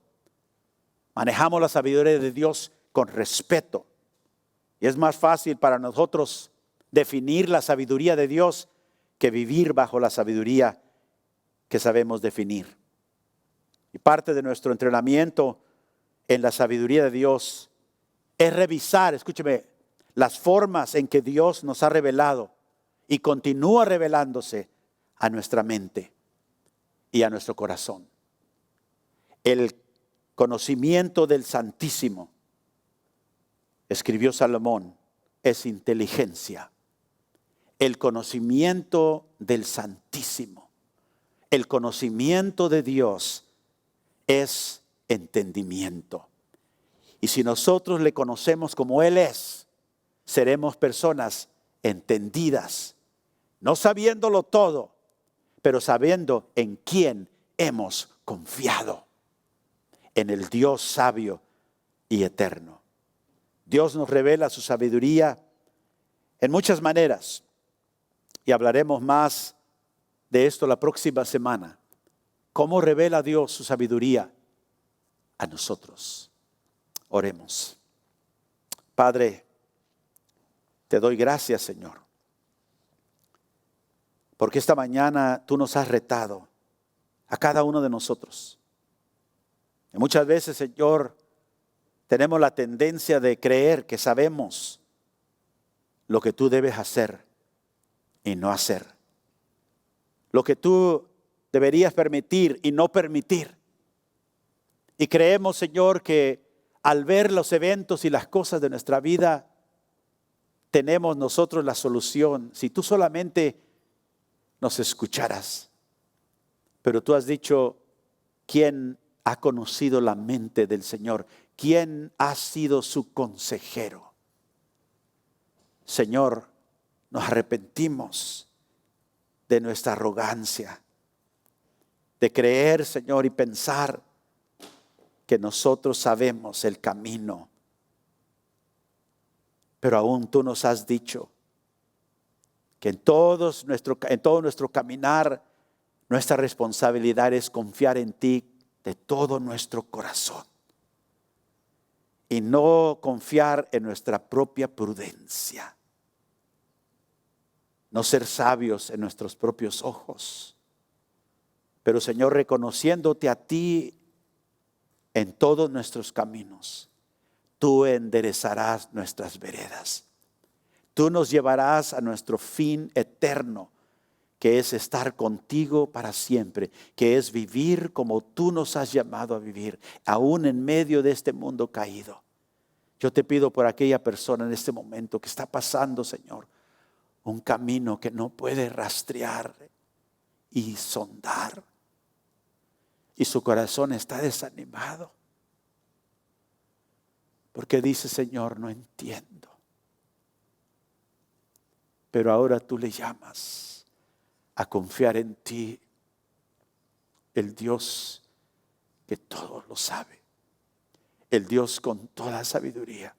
Manejamos la sabiduría de Dios con respeto. Y es más fácil para nosotros definir la sabiduría de Dios que vivir bajo la sabiduría que sabemos definir. Y parte de nuestro entrenamiento en la sabiduría de Dios es revisar, escúcheme, las formas en que Dios nos ha revelado y continúa revelándose a nuestra mente y a nuestro corazón. El conocimiento del Santísimo, escribió Salomón, es inteligencia. El conocimiento del Santísimo, el conocimiento de Dios es entendimiento. Y si nosotros le conocemos como Él es, seremos personas entendidas, no sabiéndolo todo, pero sabiendo en quién hemos confiado, en el Dios sabio y eterno. Dios nos revela su sabiduría en muchas maneras, y hablaremos más de esto la próxima semana. ¿Cómo revela Dios su sabiduría a nosotros? Oremos. Padre, te doy gracias, Señor, porque esta mañana tú nos has retado a cada uno de nosotros. Y muchas veces, Señor, tenemos la tendencia de creer que sabemos lo que tú debes hacer y no hacer. Lo que tú deberías permitir y no permitir. Y creemos, Señor, que al ver los eventos y las cosas de nuestra vida, tenemos nosotros la solución. Si tú solamente nos escucharas. Pero tú has dicho, ¿quién ha conocido la mente del Señor? ¿Quién ha sido su consejero? Señor, nos arrepentimos de nuestra arrogancia, de creer, Señor, y pensar que nosotros sabemos el camino. Pero aún tú nos has dicho que en todo nuestro caminar, nuestra responsabilidad es confiar en ti de todo nuestro corazón y no confiar en nuestra propia prudencia. No ser sabios en nuestros propios ojos. Pero Señor, reconociéndote a ti en todos nuestros caminos, tú enderezarás nuestras veredas. Tú nos llevarás a nuestro fin eterno, que es estar contigo para siempre, que es vivir como tú nos has llamado a vivir, aún en medio de este mundo caído. Yo te pido por aquella persona en este momento que está pasando, Señor, un camino que no puede rastrear y sondar. Y su corazón está desanimado. Porque dice, Señor, no entiendo. Pero ahora tú le llamas a confiar en ti, el Dios que todo lo sabe. El Dios con toda sabiduría.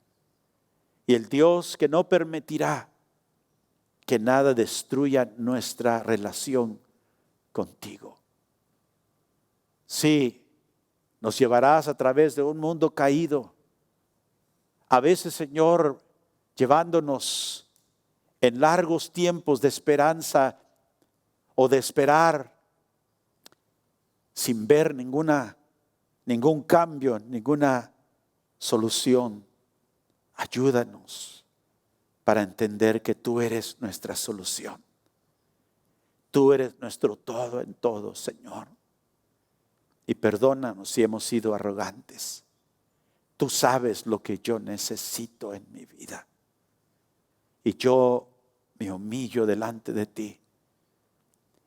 Y el Dios que no permitirá que nada destruya nuestra relación contigo. Sí, nos llevarás a través de un mundo caído. A veces, Señor, llevándonos en largos tiempos de esperanza o de esperar sin ver ningún cambio, ninguna solución. Ayúdanos para entender que tú eres nuestra solución. Tú eres nuestro todo en todo, Señor. Y perdónanos si hemos sido arrogantes. Tú sabes lo que yo necesito en mi vida. Y yo me humillo delante de ti.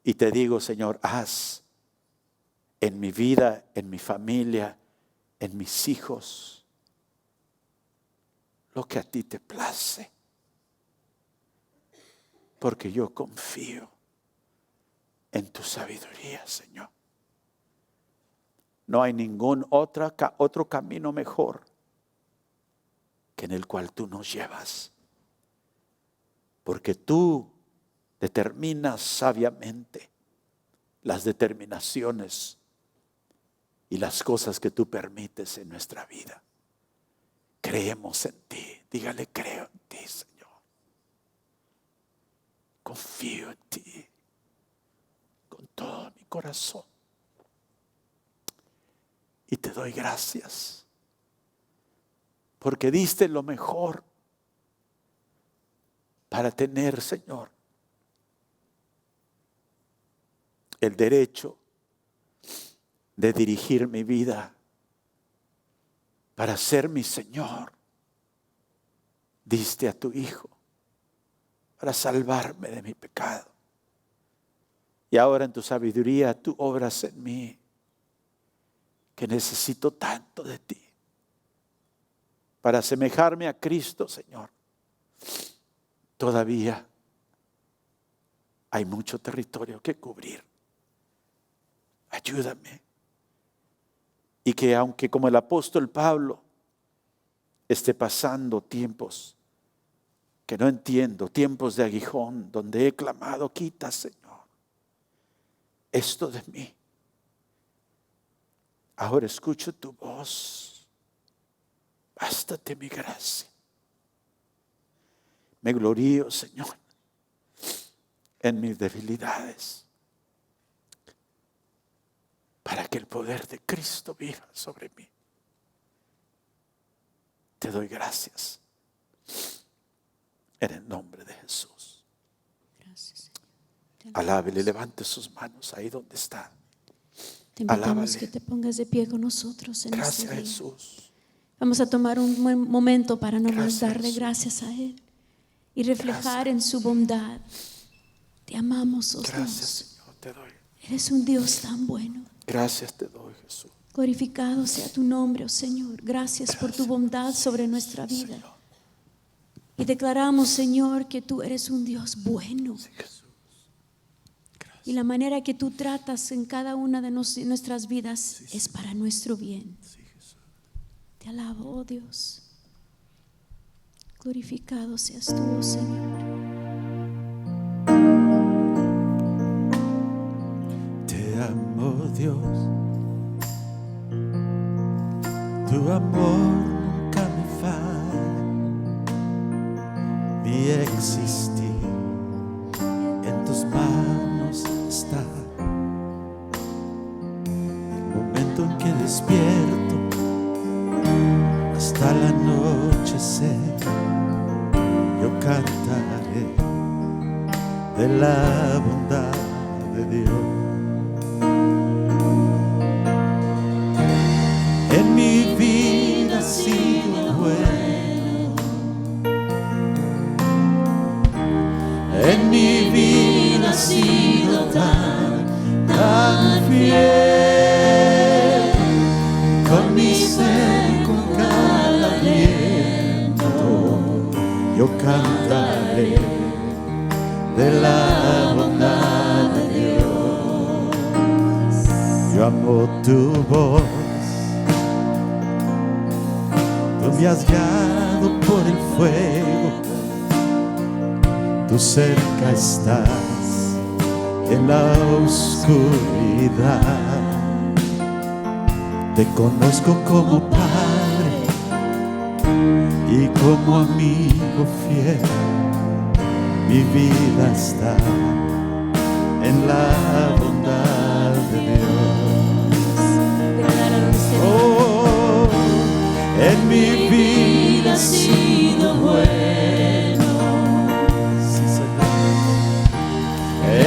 Y te digo, Señor, haz en mi vida, en mi familia, en mis hijos, lo que a ti te place. Porque yo confío en tu sabiduría, Señor. No hay ningún otro camino mejor que en el cual tú nos llevas. Porque tú determinas sabiamente las determinaciones y las cosas que tú permites en nuestra vida. Creemos en ti. Dígale, creo en ti, Señor. Confío en ti con todo mi corazón. Y te doy gracias porque diste lo mejor para tener, Señor, el derecho de dirigir mi vida, para ser mi Señor. Diste a tu Hijo para salvarme de mi pecado. Y ahora en tu sabiduría tú obras en mí, que necesito tanto de ti, para asemejarme a Cristo, Señor. Todavía hay mucho territorio que cubrir. Ayúdame. Y que aunque como el apóstol Pablo esté pasando tiempos que no entiendo, tiempos de aguijón, donde he clamado, quita, Señor, esto de mí. Ahora escucho tu voz. Bástate mi gracia. Me glorío, Señor, en mis debilidades, para que el poder de Cristo viva sobre mí. Te doy gracias. En el nombre de Jesús. Gracias, Señor. Alábele, levante sus manos ahí donde está. Te invitamos Alábale. que te pongas de pie con nosotros en Gracias, este día. Jesús. Vamos a tomar un buen momento para nomás Gracias, darle Jesús. gracias a Él y reflejar en su bondad. Te amamos, oh Gracias, Dios. Señor, te doy. Eres un Dios tan bueno. Gracias te doy, Jesús. Glorificado sea tu nombre, oh Señor. Gracias por tu bondad sobre nuestra vida. Señor. Y declaramos, Señor, que tú eres un Dios bueno. Sí, Jesús. Gracias. Y la manera que tú tratas en cada una de nuestras vidas es para nuestro bien. Sí, Jesús. Te alabo, oh Dios. Glorificado seas tú, oh Señor. Te amo, Dios. Tu amor nunca me falla. Mi existir en tus manos está. El momento en que despierto hasta el anochecer, yo cantaré de la bondad de Dios. En mi vida ha sido bueno, en mi vida ha sido tan fiel, con mi ser, con cada aliento, yo cantaré de la bondad de Dios. Yo amo tu voz. Tú me has guiado por el fuego, tú cerca estás en la oscuridad. Te conozco como Padre y como amigo fiel. Mi vida está en la bondad de Dios. Oh, en mi vida ha sido bueno. Sí, Señor.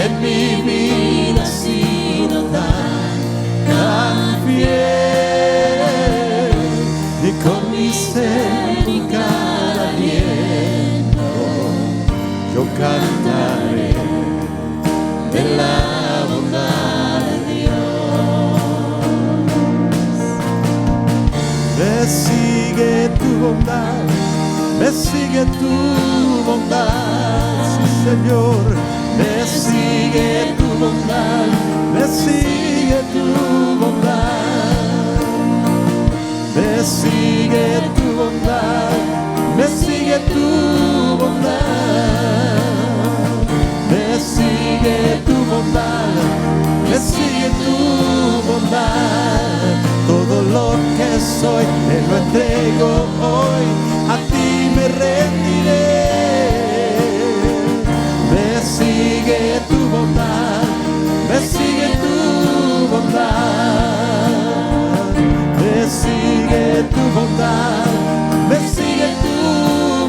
En mi vida ha sido tan fiel, y con mi ser y cada aliento yo cantaré de la bondad de Dios. Me sigue tu bondad, me sigue tu bondad, sí, Señor. Me sigue tu bondad, me sigue tu bondad. Me sigue tu bondad, me sigue tu bondad. Me sigue tu bondad, me sigue tu bondad. Todo lo que soy te lo entrego hoy, a ti me rendiré. Me sigue tu bondad, me sigue tu bondad. Me sigue tu bondad, me sigue tu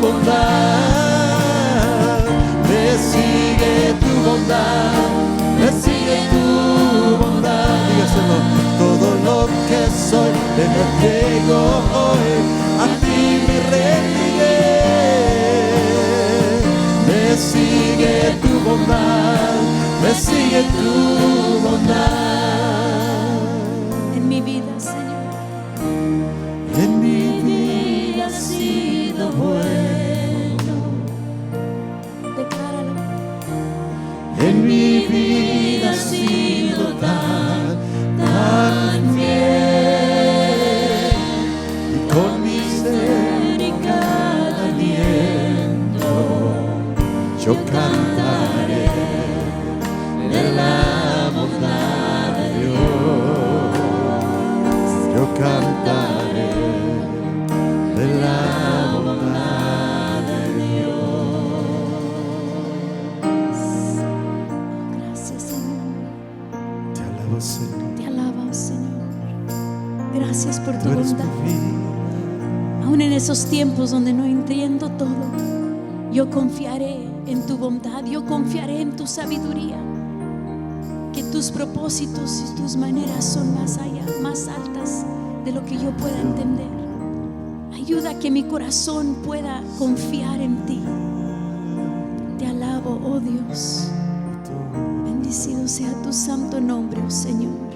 bondad. Me sigue tu bondad, me sigue tu bondad. Dígaselo. Todo lo que soy te lo entrego hoy, a ti me rendiré. Me sigue tu bondad, me sigue tu bondad. En mi vida, Señor, En mi vida ha sido bueno. decláralo. En mi vida ha sido tan fiel, y con mi ser y cada aliento yo cantaré de la bondad de Dios. Yo cantaré de la bondad de Dios. Gracias, Señor. Te alabo, Señor. Te alabo, Señor. Gracias por tu Tú eres mi bondad. vida. Aún en esos tiempos donde no entiendo todo, yo confiaré en tu bondad, yo confiaré en tu sabiduría, que tus propósitos y tus maneras son más allá, más altas de lo que yo pueda entender. Ayuda a que mi corazón pueda confiar en ti. Te alabo, oh Dios. Bendecido sea tu santo nombre, oh Señor.